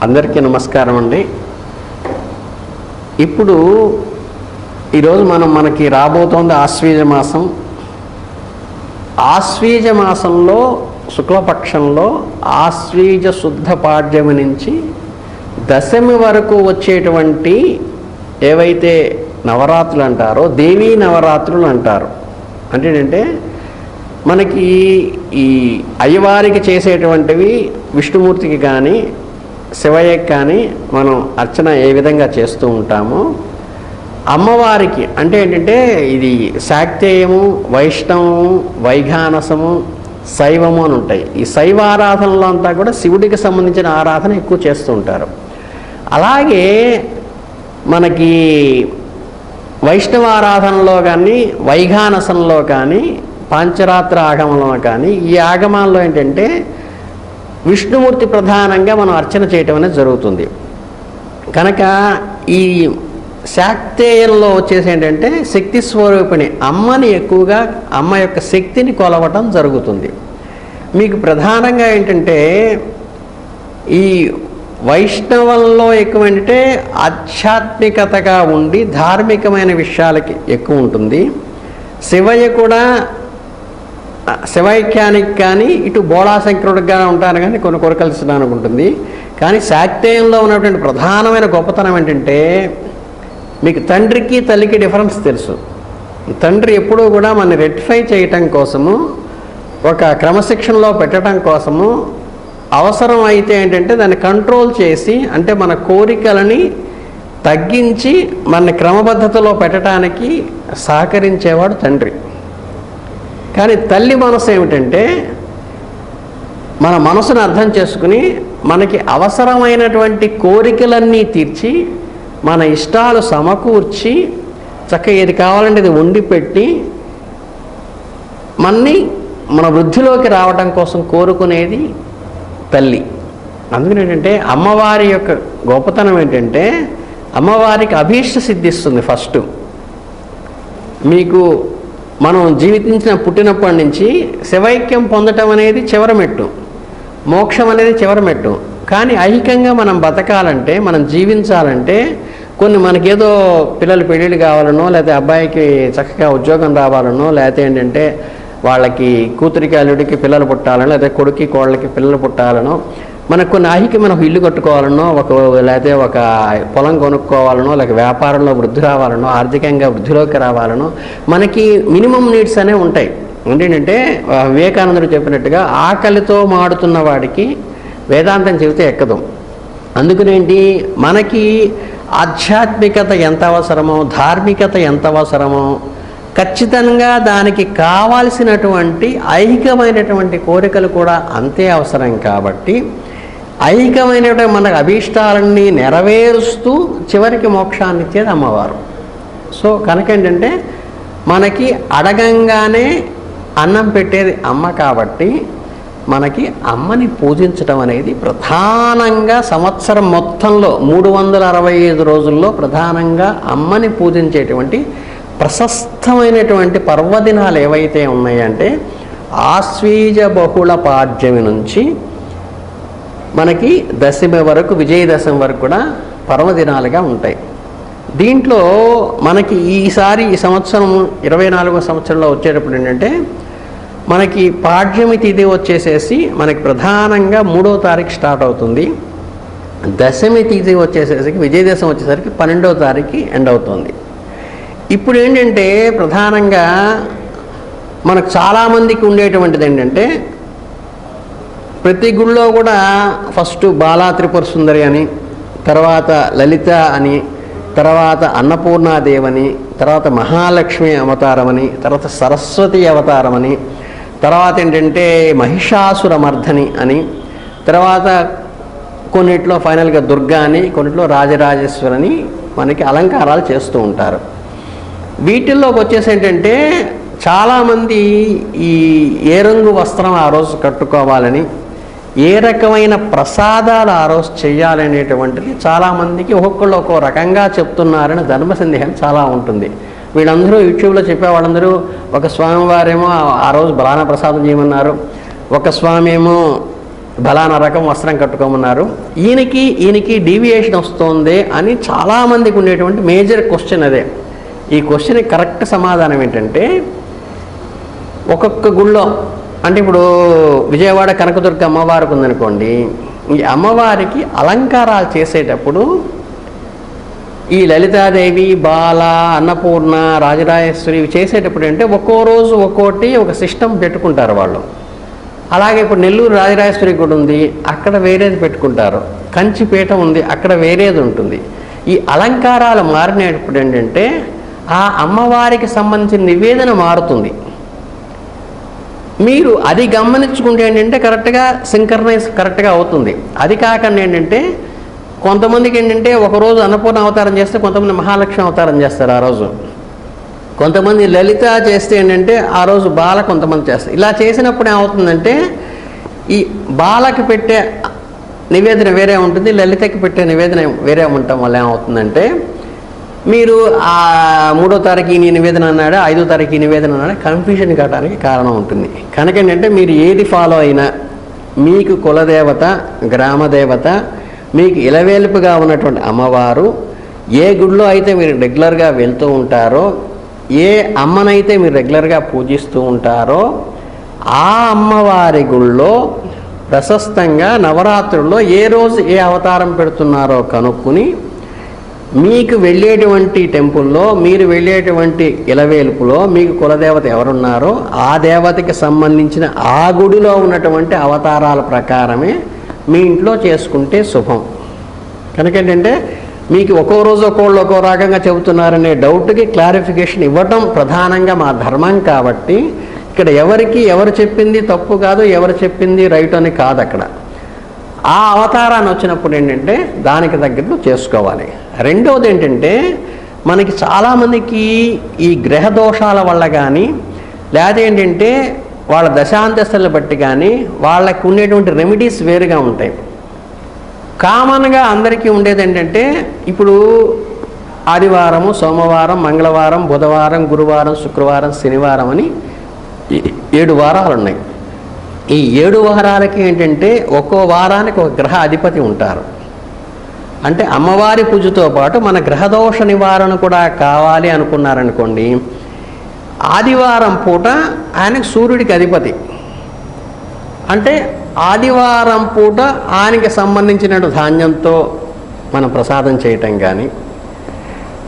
అందరికీ నమస్కారం అండి. ఇప్పుడు ఈరోజు మనకి రాబోతోంది ఆశ్వీజ మాసం. ఆశ్వీజ మాసంలో శుక్లపక్షంలో ఆశ్వీజ శుద్ధ పాడ్యమి నుంచి దశమి వరకు వచ్చేటువంటి ఏవైతే నవరాత్రులు అంటారో దేవీ నవరాత్రులు అంటారు. అంటే ఏంటంటే మనకి ఈ అయ్యవారికి చేసేటువంటివి విష్ణుమూర్తికి కానీ శివయ్యకి కానీ మనం అర్చన ఏ విధంగా చేస్తూ ఉంటామో, అమ్మవారికి అంటే ఏంటంటే ఇది శాక్తేయము, వైష్ణవము, వైఘానసము, శైవము అని ఉంటాయి. ఈ శైవ ఆరాధనలో అంతా కూడా శివుడికి సంబంధించిన ఆరాధన ఎక్కువ చేస్తూ ఉంటారు. అలాగే మనకి వైష్ణవ ఆరాధనలో కానీ వైఘానసంలో కానీ పాంచరాత్ర ఆగమంలో కానీ ఈ ఆగమాల్లో ఏంటంటే విష్ణుమూర్తి ప్రధానంగా మనం అర్చన చేయటం అనేది జరుగుతుంది. కనుక ఈ శాక్తేయంలో వచ్చేసి ఏంటంటే శక్తి స్వరూపిణి అమ్మని ఎక్కువగా అమ్మ యొక్క శక్తిని కొలవటం జరుగుతుంది. మీకు ప్రధానంగా ఏంటంటే ఈ వైష్ణవంలో ఎక్కువ ఏంటంటే ఆధ్యాత్మికతగా ఉండి ధార్మికమైన విషయాలకి ఎక్కువ ఉంటుంది. శివయ్య కూడా శివైక్యానికి కానీ ఇటు బోళాశంకరుడిగా ఉంటాను కానీ కొన్ని కోరికలిసడానికి ఉంటుంది. కానీ శాక్తేయంలో ఉన్నటువంటి ప్రధానమైన గొప్పతనం ఏంటంటే మీకు తండ్రికి తల్లికి డిఫరెన్స్ తెలుసు. తండ్రి ఎప్పుడూ కూడా మనని రెక్టిఫై చేయటం కోసము, ఒక క్రమశిక్షణలో పెట్టడం కోసము, అవసరం అయితే ఏంటంటే దాన్ని కంట్రోల్ చేసి అంటే మన కోరికలని తగ్గించి మన క్రమబద్ధతలో పెట్టడానికి సహకరించేవాడు తండ్రి. కానీ తల్లి మనసు ఏమిటంటే మన మనసును అర్థం చేసుకుని మనకి అవసరమైనటువంటి కోరికలన్నీ తీర్చి మన ఇష్టాలు సమకూర్చి చక్కగా ఏది కావాలంటే ఇది వండి పెట్టి మన వృద్ధిలోకి రావడం కోసం కోరుకునేది తల్లి. అందుకని ఏంటంటే అమ్మవారి యొక్క గొప్పతనం ఏంటంటే అమ్మవారికి అభీష్ట సిద్ధిస్తుంది. ఫస్ట్ మీకు మనం పుట్టినప్పటి నుంచి శివైక్యం పొందటం అనేది చివరి మెట్టు, మోక్షం అనేది చివరి మెట్టు. కానీ ఐహికంగా మనం బతకాలంటే, మనం జీవించాలంటే మనకేదో పిల్లలు పెళ్ళిళ్ళు కావాలనో, లేకపోతే అబ్బాయికి చక్కగా ఉద్యోగం రావాలనో, లేకపోతే ఏంటంటే వాళ్ళకి కూతురికి అల్లుడికి పిల్లలు పుట్టాలనో, లేకపోతే కొడుక్కి కోళ్ళకి పిల్లలు పుట్టాలనో, మనకు కొన్ని ఐహికమైన ఇల్లు కట్టుకోవాలనో, లేకపోతే ఒక పొలం కొనుక్కోవాలనో, లేక వ్యాపారంలో వృద్ధి రావాలనో, ఆర్థికంగా వృద్ధిలోకి రావాలనో మనకి మినిమం నీడ్స్ అనేవి ఉంటాయి. ఏంటంటే వివేకానందుడు చెప్పినట్టుగా ఆకలితో మాడుతున్న వాడికి వేదాంతం చెబితే ఎక్కదు. అందుకనేంటి మనకి ఆధ్యాత్మికత ఎంత అవసరమో, ధార్మికత ఎంత అవసరమో, ఖచ్చితంగా దానికి కావాల్సినటువంటి ఐహికమైనటువంటి కోరికలు కూడా అంతే అవసరం. కాబట్టి ఐహికమైనటువంటి మన అభీష్టాలన్నీ నెరవేరుస్తూ చివరికి మోక్షాన్ని ఇచ్చేది అమ్మవారు. సో కనుక ఏంటంటే మనకి అడగంగానే అన్నం పెట్టేది అమ్మ. కాబట్టి మనకి అమ్మని పూజించడం అనేది ప్రధానంగా సంవత్సరం మొత్తంలో 365 రోజుల్లో ప్రధానంగా అమ్మని పూజించేటువంటి ప్రశస్తమైనటువంటి పర్వదినాలు ఏవైతే ఉన్నాయంటే ఆశ్వీజ బహుళ పాడ్యమి నుంచి మనకి దశమి వరకు, విజయదశమి వరకు కూడా పర్వదినాలుగా ఉంటాయి. దీంట్లో మనకి ఈ సంవత్సరం 24వ సంవత్సరంలో వచ్చేటప్పుడు ఏంటంటే మనకి పాడ్యమి తిథి వచ్చేసేసి మనకి ప్రధానంగా 3వ తారీఖు స్టార్ట్ అవుతుంది. దశమి తిథి వచ్చేసేసరికి విజయదశమి వచ్చేసరికి 12వ తారీఖు ఎండ్ అవుతుంది. ఇప్పుడు ఏంటంటే ప్రధానంగా మనకు చాలామందికి ఉండేటువంటిది ఏంటంటే ప్రతి గుళ్ళో కూడా ఫస్ట్ బాలా త్రిపుర సుందరి అని, తర్వాత లలిత అని, తర్వాత అన్నపూర్ణాదేవని, తర్వాత మహాలక్ష్మి అవతారమని, తర్వాత సరస్వతి అవతారమని, తర్వాత ఏంటంటే మహిషాసురమర్ధని అని, తర్వాత కొన్నిట్లో ఫైనల్గా దుర్గా అని, కొన్నిట్లో రాజరాజేశ్వరని మనకి అలంకారాలు చేస్తూ ఉంటారు. వీటిల్లోకి వచ్చేసి ఏంటంటే చాలామంది ఏ రంగు వస్త్రం ఆ రోజు కట్టుకోవాలని, ఏ రకమైన ప్రసాదాలు ఆ రోజు చేయాలనేటువంటిది చాలామందికి ఒక్కొక్కళ్ళు ఒక్కో రకంగా చెప్తున్నారని ధర్మ సందేహం చాలా ఉంటుంది. వీళ్ళందరూ యూట్యూబ్లో చెప్పేవాళ్ళందరూ ఒక స్వామివారేమో ఆ రోజు బలాన ప్రసాదం చేయమన్నారు, ఒక స్వామి ఏమో బలానా రకం వస్త్రం కట్టుకోమన్నారు, ఈయనకి డీవియేషన్ వస్తుంది అని చాలామందికి ఉండేటువంటి మేజర్ క్వశ్చన్ అదే. ఈ క్వశ్చన్ కరెక్ట్ సమాధానం ఏంటంటే, ఒక్కొక్క గుళ్ళో అంటే ఇప్పుడు విజయవాడ కనకదుర్గ అమ్మవారికి ఉందనుకోండి, ఈ అమ్మవారికి అలంకారాలు చేసేటప్పుడు ఈ లలితాదేవి, బాల, అన్నపూర్ణ, రాజరాజేశ్వరి ఇవి చేసేటప్పుడు అంటే ఒక్కో రోజు ఒక్కోటి ఒక సిస్టమ్ పెట్టుకుంటారు వాళ్ళు. అలాగే ఇప్పుడు నెల్లూరు రాజరాజేశ్వరి గుడి ఉంది, అక్కడ వేరేది పెట్టుకుంటారు. కంచిపేట ఉంది, అక్కడ వేరేది ఉంటుంది. ఈ అలంకారాలు మారినప్పుడు ఏంటంటే ఆ అమ్మవారికి సంబంధించిన నివేదన మారుతుంది. మీరు అది గమనించుకుంటే ఏంటంటే కరెక్ట్గా సింక్రనైజ్ కరెక్ట్గా అవుతుంది. అది కాకుండా ఏంటంటే కొంతమందికి ఏంటంటే ఒకరోజు అన్నపూర్ణ అవతారం చేస్తే కొంతమంది మహాలక్ష్మి అవతారం చేస్తారు ఆ రోజు, కొంతమంది లలిత చేస్తే ఏంటంటే ఆ రోజు బాల కొంతమంది చేస్తారు. ఇలా చేసినప్పుడు ఏమవుతుందంటే ఈ బాలకి పెట్టే నివేదన వేరే ఉంటుంది, లలితకి పెట్టే నివేదన వేరే ఉండటం వల్ల ఏమవుతుందంటే మీరు ఆ 3వ తారీఖు ఈ నివేదన అన్నాడా, 5వ తారీఖు ఈ నివేదన అన్నాడా కన్ఫ్యూజన్ కావడానికి కారణం ఉంటుంది. కనుక ఏంటంటే మీరు ఏది ఫాలో అయినా మీకు కులదేవత, గ్రామదేవత, మీకు ఇలవేలుపుగా ఉన్నటువంటి అమ్మవారు, ఏ గుడిలో అయితే మీరు రెగ్యులర్గా వెళ్తూ ఉంటారో, ఏ అమ్మనైతే మీరు రెగ్యులర్గా పూజిస్తూ ఉంటారో ఆ అమ్మవారి గుళ్ళో ప్రశస్తంగా నవరాత్రుల్లో ఏ రోజు ఏ అవతారం పెడుతున్నారో కనుక్కుని మీకు వెళ్ళేటువంటి టెంపుల్లో, మీరు వెళ్ళేటువంటి ఇలవేలుపులో మీకు కులదేవత ఎవరున్నారో ఆ దేవతకి సంబంధించిన ఆ గుడిలో ఉన్నటువంటి అవతారాల ప్రకారమే మీ ఇంట్లో చేసుకుంటే శుభం. కనుక ఏంటంటే మీకు ఒక్కో రోజు ఒక్కోళ్ళు ఒక్కో రకంగా చెబుతున్నారనే డౌట్కి క్లారిఫికేషన్ ఇవ్వటం ప్రధానంగా మా ధర్మం. కాబట్టి ఇక్కడ ఎవరు చెప్పింది తప్పు కాదు, ఎవరు చెప్పింది రైట్ అని కాదు. అక్కడ ఆ అవతారాన్ని వచ్చినప్పుడు ఏంటంటే దానికి తగ్గట్టు చేసుకోవాలి. రెండవది ఏంటంటే మనకి చాలామందికి ఈ గ్రహ దోషాల వల్ల కానీ లేదా ఏంటంటే వాళ్ళ దశాంతస్తులను బట్టి కానీ వాళ్ళకి ఉండేటువంటి రెమెడీస్ వేరుగా ఉంటాయి. కామన్గా అందరికీ ఉండేది ఏంటంటే ఇప్పుడు ఆదివారము, సోమవారం, మంగళవారం, బుధవారం, గురువారం, శుక్రవారం, శనివారం అని 7 వారాలు ఉన్నాయి. ఈ 7 వారాలకి ఏంటంటే ఒక్కో వారానికి ఒక గ్రహ అధిపతి ఉంటారు. అంటే అమ్మవారి పూజతో పాటు మన గ్రహదోష నివారణ కూడా కావాలి అనుకున్నారనుకోండి, ఆదివారం పూట ఆయనకు సూర్యుడికి అధిపతి. అంటే ఆదివారం పూట ఆయనకి సంబంధించిన ధాన్యంతో మనం ప్రసాదం చేయటం కానీ,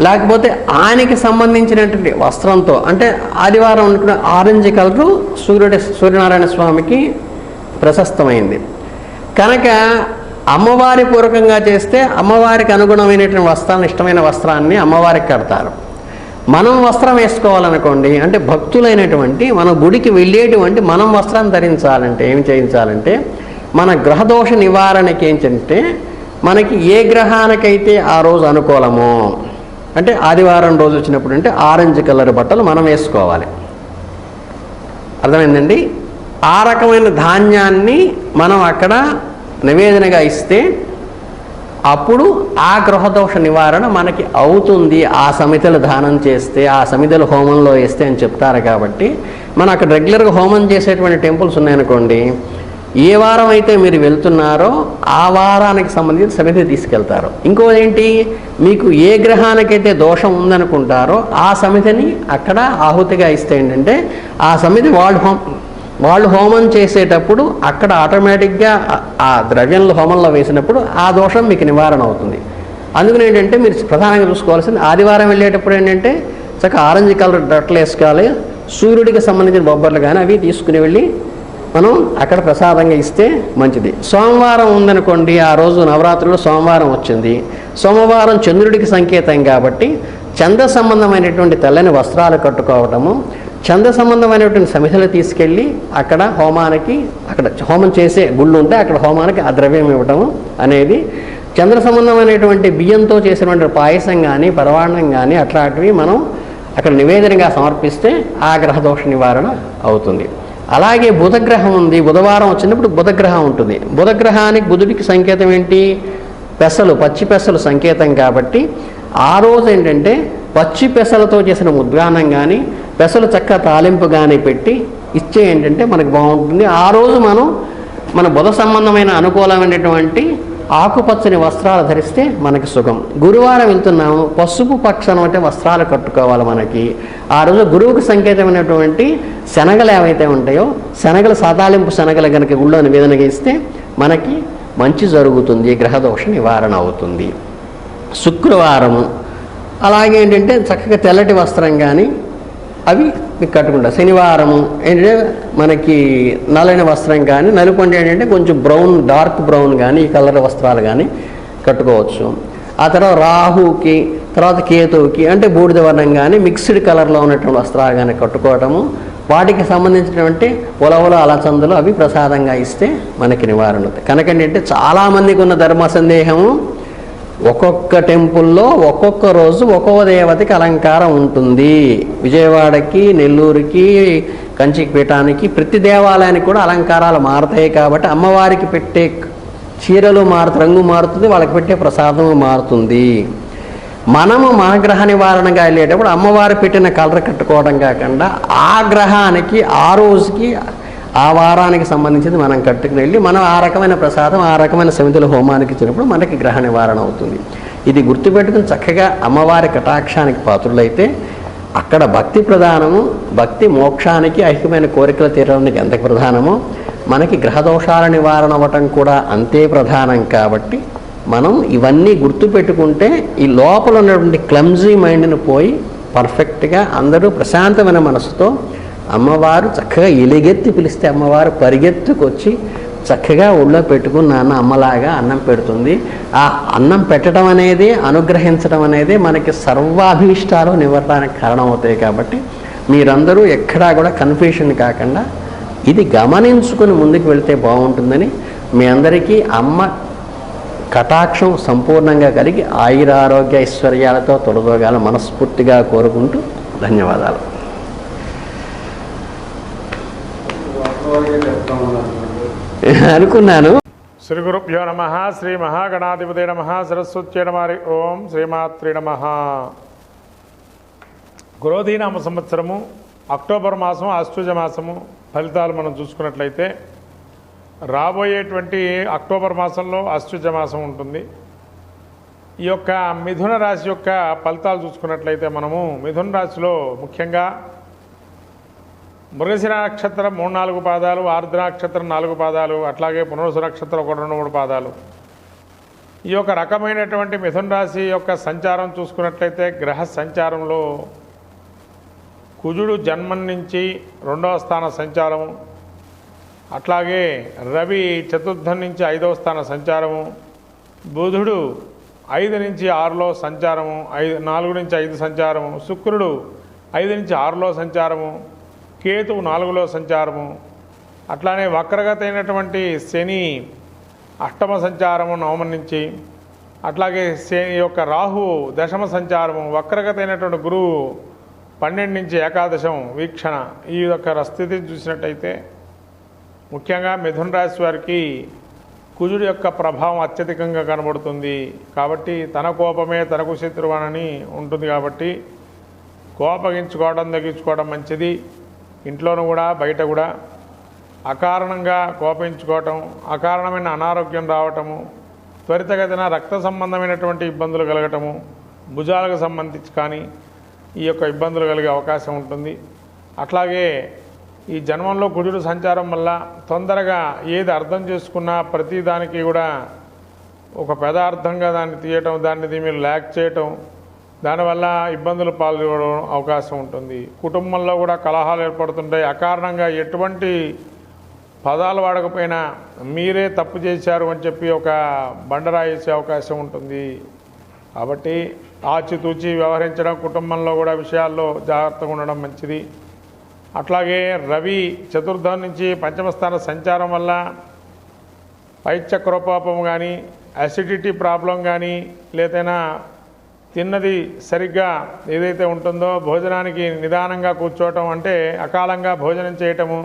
లేకపోతే ఆయనకి సంబంధించినటువంటి వస్త్రంతో, అంటే ఆదివారం అనుకున్న ఆరెంజ్ కలరు సూర్యనారాయణ స్వామికి ప్రశస్తమైంది కనుక అమ్మవారి పూర్వకంగా చేస్తే అమ్మవారికి అనుగుణమైనటువంటి వస్త్రాన్ని, ఇష్టమైన వస్త్రాన్ని అమ్మవారికి కడతారు. మనం వస్త్రం వేసుకోవాలనుకోండి, అంటే భక్తులైనటువంటి మన గుడికి వెళ్ళేటువంటి మనం వస్త్రం ధరించాలంటే ఏం చేయించాలంటే మన గ్రహదోష నివారణకి ఏంటంటే మనకి ఏ గ్రహానికైతే ఆ రోజు అనుకూలమో, అంటే ఆదివారం రోజు వచ్చినప్పుడు అంటే ఆరెంజ్ కలర్ బట్టలు మనం వేసుకోవాలి. అర్థమైందండి? ఆ రకమైన ధాన్యాన్ని మనం అక్కడ నివేదనగా ఇస్తే అప్పుడు ఆ గ్రహదోష నివారణ మనకి అవుతుంది. ఆ సమితలు దానం చేస్తే, ఆ సమితలు హోమంలో వేస్తే అని చెప్తారు. కాబట్టి మనం అక్కడ రెగ్యులర్గా హోమం చేసేటువంటి టెంపుల్స్ ఉన్నాయనుకోండి, ఏ వారం అయితే మీరు వెళ్తున్నారో ఆ వారానికి సంబంధించిన సమితి తీసుకెళ్తారు. ఇంకోటి ఏంటి, మీకు ఏ గ్రహానికైతే దోషం ఉందనుకుంటారో ఆ సమితిని అక్కడ ఆహుతిగా ఇస్తే ఏంటంటే ఆ సమితి వాళ్ళు హోమం చేసేటప్పుడు అక్కడ ఆటోమేటిక్గా ఆ ద్రవ్యంలో హోమంలో వేసినప్పుడు ఆ దోషం మీకు నివారణ అవుతుంది. అందుకని ఏంటంటే మీరు ప్రధానంగా చూసుకోవాల్సింది ఆదివారం వెళ్ళేటప్పుడు ఏంటంటే చక్కగా ఆరెంజ్ కలర్ బట్టలు వేసుకోవాలి. సూర్యుడికి సంబంధించిన బొబ్బర్లు కానీ అవి తీసుకుని వెళ్ళి మనం అక్కడ ప్రసాదంగా ఇస్తే మంచిది. సోమవారం ఉందనుకోండి, ఆ రోజు నవరాత్రుల్లో సోమవారం వచ్చింది. సోమవారం చంద్రుడికి సంకేతం కాబట్టి చంద్ర సంబంధమైనటువంటి తెల్లని వస్త్రాలు కట్టుకోవటము, చంద్ర సంబంధమైనటువంటి సమిధలు తీసుకెళ్ళి అక్కడ హోమానికి, అక్కడ హోమం చేసే గుళ్ళు ఉంటే అక్కడ హోమానికి ఆ ద్రవ్యం ఇవ్వటము అనేది, చంద్ర సంబంధమైనటువంటి బియ్యంతో చేసినటువంటి పాయసం కానీ పరవాణం కానీ అట్లాంటివి మనం అక్కడ నివేదనగా సమర్పిస్తే ఆ గ్రహదోష నివారణ అవుతుంది. అలాగే బుధగ్రహం ఉంది, బుధవారం వచ్చినప్పుడు బుధగ్రహం ఉంటుంది. బుధగ్రహానికి బుధుడికి సంకేతం ఏంటి, పెసలు, పచ్చి పెసలు సంకేతం. కాబట్టి ఆ రోజు ఏంటంటే పచ్చి పెసలతో చేసిన ముద్గానం కానీ పెసలు చక్కగా తాలింపు కానీ పెట్టి ఇచ్చే ఏంటంటే మనకు బాగుంటుంది. ఆ రోజు మనం మన బుధ సంబంధమైన అనుకూలమైనటువంటి ఆకుపచ్చని వస్త్రాలు ధరిస్తే మనకి సుఖం. గురువారం వెళ్తున్నాము, పసుపు పక్షం అంటే వస్త్రాలు కట్టుకోవాలి. మనకి ఆ రోజు గురువుకు సంకేతమైనటువంటి శనగలు ఏవైతే ఉంటాయో శనగలు సాతాళింపు శనగలు కనుక గుళ్ళో నివేదనగా ఇస్తే మనకి మంచి జరుగుతుంది, గ్రహదోష నివారణ అవుతుంది. శుక్రవారము అలాగే ఏంటంటే చక్కగా తెల్లటి వస్త్రం కానీ అవి మీకు కట్టుకుంటారు. శనివారము ఏంటంటే మనకి నల్లని వస్త్రం కానీ, నలుపు అంటే ఏంటంటే కొంచెం బ్రౌన్ డార్క్ బ్రౌన్ కానీ ఈ కలర్ వస్త్రాలు కానీ కట్టుకోవచ్చు. ఆ తర్వాత రాహుకి తర్వాత కేతువుకి అంటే బూడిద వర్ణం కానీ మిక్స్డ్ కలర్లో ఉన్నటువంటి వస్త్రాలు కానీ కట్టుకోవటము, వాటికి సంబంధించినటువంటి ఉలవలు అలచందులు అవి ప్రసాదంగా ఇస్తే మనకి నివారణ అవుతాయి. కనుక ఏంటంటే చాలామందికి ఉన్న ధర్మ సందేహము ఒక్కొక్క టెంపుల్లో ఒక్కొక్క రోజు ఒక్కొక్క దేవతకి అలంకారం ఉంటుంది. విజయవాడకి, నెల్లూరుకి, కంచికి పీఠానికి ప్రతి దేవాలయానికి కూడా అలంకారాలు మారుతాయి. కాబట్టి అమ్మవారికి పెట్టే చీరలు రంగు మారుతుంది, వాళ్ళకి పెట్టే ప్రసాదము మారుతుంది. మనము మన గ్రహ నివారణగా వెళ్ళేటప్పుడు అమ్మవారు పెట్టిన కలర్ కట్టుకోవడం కాకుండా ఆ గ్రహానికి ఆ రోజుకి ఆ వారానికి సంబంధించింది మనం కట్టుకుని వెళ్ళి మనం ఆ రకమైన ప్రసాదం ఆ రకమైన సమితుల హోమానికి ఇచ్చినప్పుడు మనకి గ్రహ నివారణ అవుతుంది. ఇది గుర్తుపెట్టుకుని చక్కగా అమ్మవారి కటాక్షానికి పాత్రులైతే అక్కడ భక్తి ప్రధానము, భక్తి మోక్షానికి ఐక్యమైన కోరికలు తీరడానికి ఎంత ప్రధానమో మనకి గ్రహదోషాల నివారణ అవ్వటం కూడా అంతే ప్రధానం. కాబట్టి మనం ఇవన్నీ గుర్తుపెట్టుకుంటే ఈ లోపల ఉన్నటువంటి క్లమ్జీ మైండ్ని పోయి పర్ఫెక్ట్గా అందరూ ప్రశాంతమైన మనసుతో అమ్మవారు చక్కగా ఎలుగెత్తి పిలిస్తే అమ్మవారు పరిగెత్తుకొచ్చి చక్కగా ఒళ్ళో పెట్టుకుని నాన్న అమ్మలాగా అన్నం పెడుతుంది. ఆ అన్నం పెట్టడం అనేది, అనుగ్రహించడం అనేది మనకి సర్వాభీష్టాలు నివారణకు కారణమవుతాయి. కాబట్టి మీరందరూ ఎక్కడా కూడా కన్ఫ్యూషన్ కాకుండా ఇది గమనించుకుని ముందుకు వెళ్తే బాగుంటుందని మీ అందరికీ అమ్మ కటాక్షం సంపూర్ణంగా కలిగి ఆయురారోగ్య ఐశ్వర్యాలతో తొలగోగాలని మనస్ఫూర్తిగా కోరుకుంటూ ధన్యవాదాలు. అనుకున్నాను. శ్రీ గురుభ్యో నమ. శ్రీ మహాగణాధిపతి నమ. సరస్వత్యై నమ. ఓం శ్రీమాత్రే నమ. క్రోధీనామ సంవత్సరము అక్టోబర్ మాసం ఆశ్వజ మాసము ఫలితాలు మనం చూసుకున్నట్లయితే రాబోయేటువంటి అక్టోబర్ మాసంలో ఆశ్వజ మాసం ఉంటుంది. ఈ యొక్క మిథున రాశి యొక్క ఫలితాలు చూసుకున్నట్లయితే మనము మిథున రాశిలో ముఖ్యంగా మృగశిర నక్షత్రం 3-4 పాదాలు, ఆర్ద్ర నక్షత్రం 4 పాదాలు, అట్లాగే పునర్వసు నక్షత్రం 1-2-3 పాదాలు. ఈ యొక్క రకమైనటువంటి మిథున రాశి యొక్క సంచారం చూసుకున్నట్లయితే గ్రహ సంచారంలో కుజుడు జన్మం నుంచి 2వ స్థాన సంచారము, అట్లాగే రవి చతుర్థం నుంచి 5వ స్థాన సంచారము, బుధుడు 5 నుంచి 6లో సంచారము, 4 నుంచి 5 సంచారము, శుక్రుడు 5 నుంచి 6లో సంచారము, కేతువు 4లో సంచారము, అట్లానే వక్రగత అయినటువంటి శని 8వ సంచారము 9 నుంచి, అట్లాగే శని యొక్క రాహువు 10వ సంచారము, వక్రగత అయినటువంటి గురువు 12 నుంచి ఏకాదశం వీక్షణ. ఈ యొక్క స్థితిని చూసినట్టయితే ముఖ్యంగా మిథున రాశి వారికి కుజుడు యొక్క ప్రభావం అత్యధికంగా కనబడుతుంది. కాబట్టి తన కోపమే తనకు శత్రువనని ఉంటుంది. కాబట్టి కోపగించుకోవడం తగ్గించుకోవడం మంచిది. ఇంట్లోనూ కూడా బయట కూడా అకారణంగా కోపించుకోవటం, అకారణమైన అనారోగ్యం రావటము, త్వరితగతిన రక్త సంబంధమైనటువంటి ఇబ్బందులు కలగటము, భుజాలకు సంబంధించి కానీ ఈ యొక్క ఇబ్బందులు కలిగే అవకాశం ఉంటుంది. అట్లాగే ఈ జన్మంలో కుజుడు సంచారం వల్ల తొందరగా ఏది అర్థం చేసుకున్నా ప్రతి దానికి కూడా ఒక పదార్థంగా దాన్ని తీయటం, దాన్ని మీరు ల్యాక్ చేయటం, దానివల్ల ఇబ్బందులు పాల్గొనడం అవకాశం ఉంటుంది. కుటుంబంలో కూడా కలహాలు ఏర్పడుతుంటాయి. అకారణంగా ఎటువంటి పదాలు వాడకపోయినా మీరే తప్పు చేశారు అని చెప్పి ఒక బండరాయి వేసే అవకాశం ఉంటుంది. కాబట్టి ఆచితూచి వ్యవహరించడం, కుటుంబంలో కూడా విషయాల్లో జాగ్రత్తగా ఉండడం మంచిది. అట్లాగే రవి చతుర్థం నుంచి 5వ స్థాన సంచారం వల్ల పైచక్రోపాపం కానీ, అసిడిటీ ప్రాబ్లం కానీ, లేదైనా తిన్నది సరిగ్గా ఏదైతే ఉంటుందో భోజనానికి నిదానంగా కూర్చోవటం, అంటే అకాలంగా భోజనం చేయటము,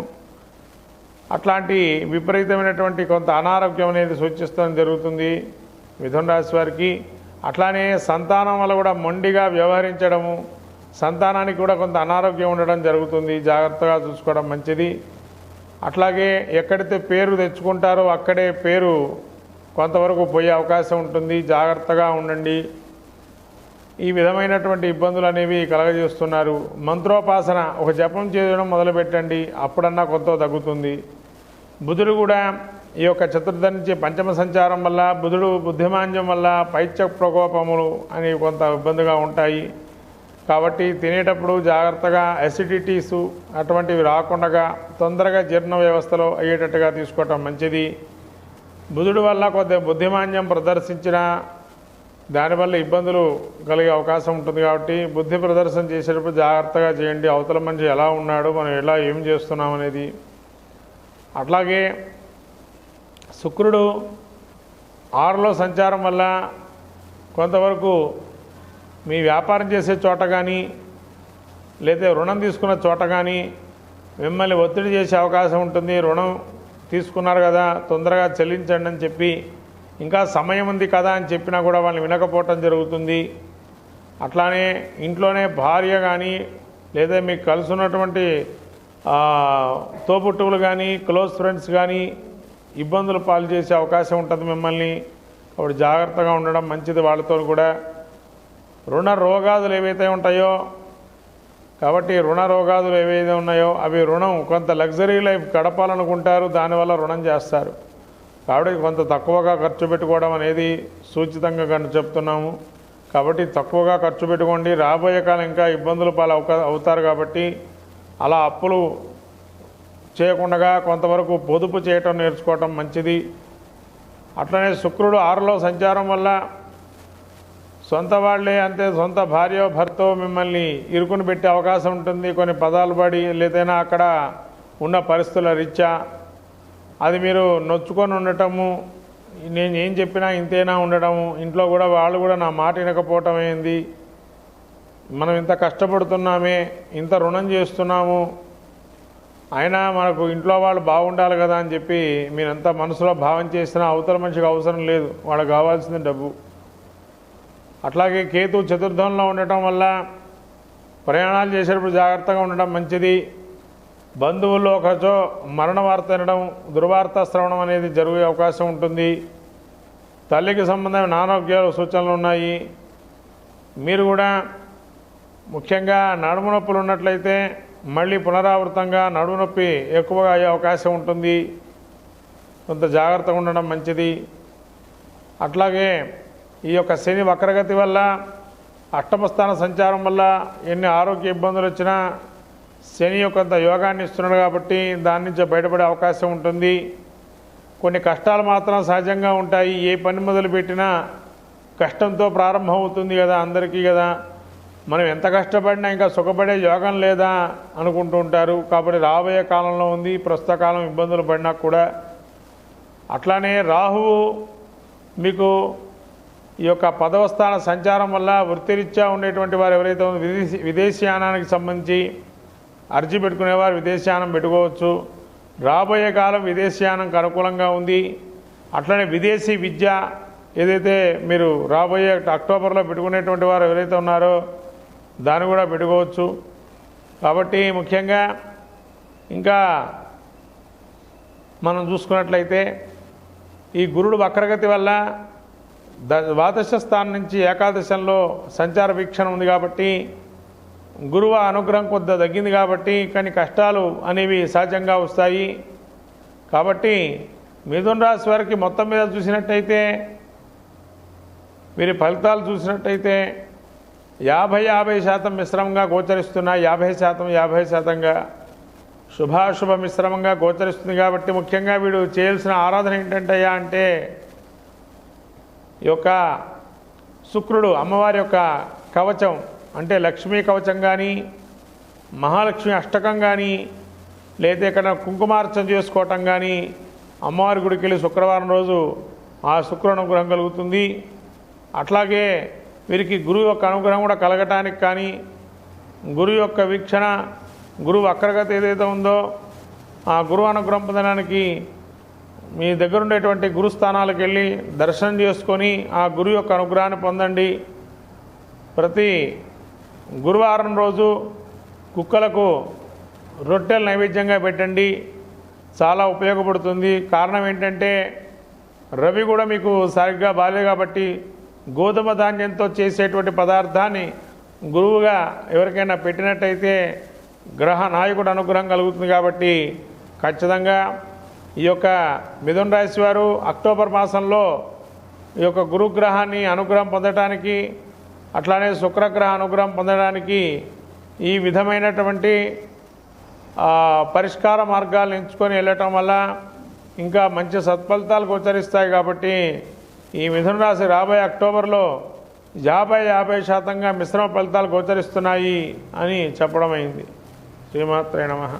అట్లాంటి విపరీతమైనటువంటి కొంత అనారోగ్యం అనేది సూచిస్తడం జరుగుతుంది మిథున రాశి వారికి. అట్లానే సంతానం వల్ల కూడా మొండిగా వ్యవహరించడము, సంతానానికి కూడా కొంత అనారోగ్యం ఉండడం జరుగుతుంది. జాగ్రత్తగా చూసుకోవడం మంచిది. అట్లాగే ఎక్కడైతే పేరు తెచ్చుకుంటారో అక్కడే పేరు కొంతవరకు పోయే అవకాశం ఉంటుంది, జాగ్రత్తగా ఉండండి. ఈ విధమైనటువంటి ఇబ్బందులు అనేవి కలగజేస్తున్నారు. మంత్రోపాసన ఒక జపం చేయడం మొదలుపెట్టండి, అప్పుడన్నా కొంత తగ్గుతుంది. బుధుడు కూడా ఈ యొక్క చతుర్థ నుంచి పంచమ సంచారం వల్ల, బుధుడు బుద్ధిమాంద్యం వల్ల పైత్య ప్రకోపములు అనేవి కొంత ఇబ్బందిగా ఉంటాయి. కాబట్టి తినేటప్పుడు జాగ్రత్తగా అసిడిటీసు అటువంటివి రాకుండా తొందరగా జీర్ణ వ్యవస్థలో అయ్యేటట్టుగా తీసుకోవటం మంచిది. బుధుడు వల్ల కొద్దిగా బుద్ధిమాంద్యం ప్రదర్శించిన దానివల్ల ఇబ్బందులు కలిగే అవకాశం ఉంటుంది. కాబట్టి బుద్ధి ప్రదర్శన చేసేటప్పుడు జాగ్రత్తగా చేయండి. అవతల మనిషి ఎలా ఉన్నాడు, మనం ఎలా ఏం చేస్తున్నాం అనేది. అట్లాగే శుక్రుడు 6లో సంచారం వల్ల కొంతవరకు మీ వ్యాపారం చేసే చోట కానీ లేదా రుణం తీసుకున్న చోట కానీ మిమ్మల్ని ఒత్తిడి చేసే అవకాశం ఉంటుంది. రుణం తీసుకున్నారు కదా, తొందరగా చెల్లించండి అని చెప్పి, ఇంకా సమయం ఉంది కదా అని చెప్పినా కూడా వాళ్ళని వినకపోవటం జరుగుతుంది. అట్లానే ఇంట్లోనే భార్య కానీ లేదా మీకు కలుసున్నటువంటి తోబుట్టువులు కానీ క్లోజ్ ఫ్రెండ్స్ కానీ ఇబ్బందులు పాలు చేసే అవకాశం ఉంటుంది మిమ్మల్ని. కాబట్టి జాగ్రత్తగా ఉండడం మంచిది వాళ్ళతో కూడా. రుణ రోగాదులు ఏవైతే ఉంటాయో, కాబట్టి రుణ రోగాదులు ఏవైతే ఉన్నాయో అవి రుణం కొంత లగ్జరీ లైఫ్ గడపాలనుకుంటారు, దానివల్ల రుణం చేస్తారు. కాబట్టి కొంత తక్కువగా ఖర్చు పెట్టుకోవడం అనేది సూచితంగా చెప్తున్నాము. కాబట్టి తక్కువగా ఖర్చు పెట్టుకోండి. రాబోయే కాలం ఇంకా ఇబ్బందులు పాలు అవుతారు. కాబట్టి అలా అప్పులు చేయకుండా కొంతవరకు పొదుపు చేయటం నేర్చుకోవటం మంచిది. అట్లనే శుక్రుడు 6లో సంచారం వల్ల సొంత వాళ్ళే అంతే, సొంత భార్య భర్తో మిమ్మల్ని ఇరుకుని పెట్టే అవకాశం ఉంటుంది. కొన్ని పదాలు పడి లేదైనా అక్కడ ఉన్న పరిస్థితుల రీత్యా అది మీరు నొచ్చుకొని ఉండటము, నేను ఏం చెప్పినా ఇంతేనా ఉండడము, ఇంట్లో కూడా వాళ్ళు కూడా నా మాట వినకపోవటం అయింది, మనం ఇంత కష్టపడుతున్నామే, ఇంత రుణం చేస్తున్నాము, అయినా మనకు ఇంట్లో వాళ్ళు బాగుండాలి కదా అని చెప్పి మీరంతా మనసులో భావం చేసినా అవతల మనిషికి అవసరం లేదు, వాళ్ళకి కావాల్సింది డబ్బు. అట్లాగే కేతు చతుర్థంలో ఉండటం వల్ల ప్రయాణాలు చేసేటప్పుడు జాగ్రత్తగా ఉండడం మంచిది. బంధువుల్లో ఒకచో మరణ వార్త వినడం, దుర్వార్త శ్రవణం అనేది జరిగే అవకాశం ఉంటుంది. తల్లికి సంబంధమైన అనారోగ్యాల సూచనలు ఉన్నాయి. మీరు కూడా ముఖ్యంగా నడుము నొప్పులు ఉన్నట్లయితే మళ్ళీ పునరావృతంగా నడుము నొప్పి ఎక్కువగా అయ్యే అవకాశం ఉంటుంది. కొంత జాగ్రత్తగా ఉండడం మంచిది. అట్లాగే ఈ యొక్క శని వక్రగతి వల్ల, అష్టమస్థాన సంచారం వల్ల ఎన్ని ఆరోగ్య ఇబ్బందులు వచ్చినా శని కొంత యోగాన్ని ఇస్తున్నాడు కాబట్టి దాని నుంచి బయటపడే అవకాశం ఉంటుంది. కొన్ని కష్టాలు మాత్రం సహజంగా ఉంటాయి. ఏ పని మొదలుపెట్టినా కష్టంతో ప్రారంభం అవుతుంది కదా, అందరికీ కదా. మనం ఎంత కష్టపడినా ఇంకా సుఖపడే యోగం లేదా అనుకుంటూ ఉంటారు. కాబట్టి రాబోయే కాలంలో ఉంది, ప్రస్తుత కాలం ఇబ్బందులు పడినా కూడా. అట్లానే రాహువు మీకు ఈ యొక్క 10వ స్థాన సంచారం వల్ల వృత్తిరీత్యా ఉండేటువంటి వారు ఎవరైతే విదేశీయానానికి సంబంధించి అర్జీ పెట్టుకునేవారు విదేశీయానం పెట్టుకోవచ్చు. రాబోయే కాలం విదేశీయానంకి అనుకూలంగా ఉంది. అట్లనే విదేశీ విద్య ఏదైతే మీరు రాబోయే అక్టోబర్లో పెట్టుకునేటువంటి వారు ఎవరైతే ఉన్నారో దాన్ని కూడా పెట్టుకోవచ్చు. కాబట్టి ముఖ్యంగా ఇంకా మనం చూసుకున్నట్లయితే ఈ గురుడు వక్రగతి వల్ల ద్వాదశ స్థానం నుంచి ఏకాదశంలో సంచార వీక్షణ ఉంది కాబట్టి గురువు అనుగ్రహం కొద్దిగా తగ్గింది కాబట్టి కానీ కష్టాలు అనేవి సహజంగా వస్తాయి. కాబట్టి మిథున రాశి వారికి మొత్తం మీద చూసినట్టయితే వీరి ఫలితాలు చూసినట్టయితే 50% మిశ్రమంగా గోచరిస్తున్నాయి. 50%గా శుభాశుభ మిశ్రమంగా గోచరిస్తుంది. కాబట్టి ముఖ్యంగా వీడు చేయాల్సిన ఆరాధన ఏంటంటయ్యా అంటే ఈ యొక్క శుక్రుడు అమ్మవారి యొక్క కవచం అంటే లక్ష్మీ కవచం కానీ మహాలక్ష్మి అష్టకం కానీ లేదా ఇక్కడ కుంకుమార్చన చేసుకోవటం కానీ అమ్మవారి గుడికి వెళ్ళి శుక్రవారం రోజు ఆ శుక్రుడు అనుగ్రహం కలుగుతుంది. అట్లాగే వీరికి గురువు యొక్క అనుగ్రహం కూడా కలగటానికి కానీ గురువు యొక్క వీక్షణ గురువు వక్రగతి ఏదైతే ఉందో ఆ గురువు అనుగ్రహం పొందడానికి మీ దగ్గర ఉండేటువంటి గురుస్థానాలకు వెళ్ళి దర్శనం చేసుకొని ఆ గురువు యొక్క అనుగ్రహాన్ని పొందండి. ప్రతి గురువారం రోజు కుక్కలకు రొట్టెలు నైవేద్యంగా పెట్టండి. చాలా ఉపయోగపడుతుంది. కారణం ఏంటంటే రవి కూడా మీకు సరిగ్గా బాలేదు కాబట్టి గోధుమ ధాన్యంతో చేసేటువంటి పదార్థాన్ని గురువుగా ఎవరికైనా పెట్టినట్టయితే గ్రహ నాయకుడు అనుగ్రహం కలుగుతుంది. కాబట్టి ఖచ్చితంగా ఈ యొక్క మిథున రాశి వారు అక్టోబర్ మాసంలో ఈ యొక్క గురుగ్రహాన్ని అనుగ్రహం పొందడానికి, అట్లానే శుక్రగ్రహ అనుగ్రహం పొందడానికి ఈ విధమైనటువంటి పరిష్కార మార్గాలను ఎంచుకొని వెళ్ళటం వల్ల ఇంకా మంచి సత్ఫలితాలు గోచరిస్తాయి. కాబట్టి ఈ మిథున రాశి రాబోయే అక్టోబర్లో 50% మిశ్రమ ఫలితాలు గోచరిస్తున్నాయి అని చెప్పడం అయింది. శ్రీమాత్రే నమః.